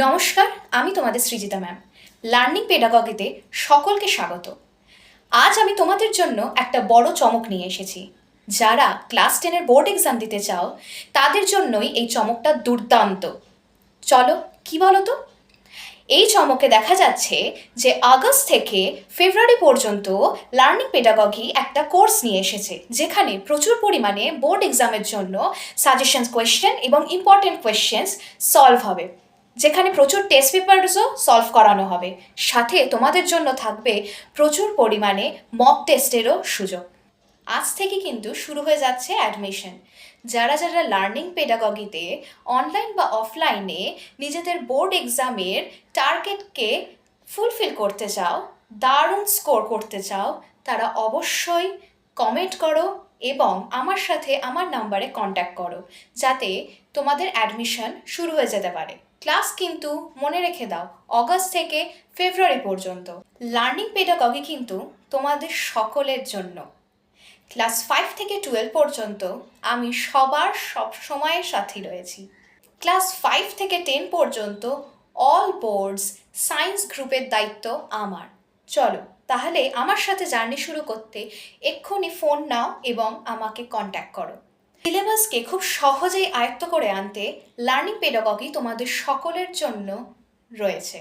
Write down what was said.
নমস্কার, আমি তোমাদের সৃজিতা ম্যাম। লার্নিং পেডাগগিতে সকলকে স্বাগত। আজ আমি তোমাদের জন্য একটা বড় চমক নিয়ে এসেছি। যারা ক্লাস 10-এর বোর্ড এক্সাম দিতে চাও তাদের জন্যই এই চমকটা দুর্দান্ত। চলো, কি বলো তো? এই চমকে দেখা যাচ্ছে যে আগস্ট থেকে ফেব্রুয়ারি পর্যন্ত লার্নিং পেডাগগি একটা কোর্স নিয়ে এসেছে, যেখানে প্রচুর পরিমাণে বোর্ড এক্সামের জন্য সাজেশন কোয়েশ্চেন এবং ইম্পর্টেন্ট কোয়েশ্চেন্স সলভ হবে, যেখানে প্রচুর টেস্ট পেপারসও সলভ করানো হবে। সাথে তোমাদের জন্য থাকবে প্রচুর পরিমাণে মক টেস্টেরও সুযোগ। আজ থেকে কিন্তু শুরু হয়ে যাচ্ছে অ্যাডমিশন। যারা যারা লার্নিং পেডাগগিতে অনলাইন বা অফলাইনে নিজেদের বোর্ড এক্সামের টার্গেটকে ফুলফিল করতে চাও, দারুণ স্কোর করতে চাও, তারা অবশ্যই কমেন্ট করো এবং আমার সাথে আমার নাম্বারে কন্ট্যাক্ট করো, যাতে তোমাদের অ্যাডমিশন শুরু হয়ে যেতে পারে। ক্লাস কিন্তু মনে রেখে দাও, অগাস্ট থেকে ফেব্রুয়ারি পর্যন্ত। লার্নিং পেডাগগি কিন্তু তোমাদের সকলের জন্য। ক্লাস 5 থেকে 12 পর্যন্ত আমি সবার সব সময়ের সাথে রয়েছি। ক্লাস 5 থেকে 10 পর্যন্ত অল বোর্ডস সায়েন্স গ্রুপের দায়িত্ব আমার। চলো তাহলে আমার সাথে জার্নি শুরু করতে এক্ষুনি ফোন নাও এবং আমাকে কন্ট্যাক্ট করো। সিলেবাসকে খুব সহজেই আয়ত্ত করে আনতে লার্নিং পেডাগগি তোমাদের সকলের জন্য রয়েছে।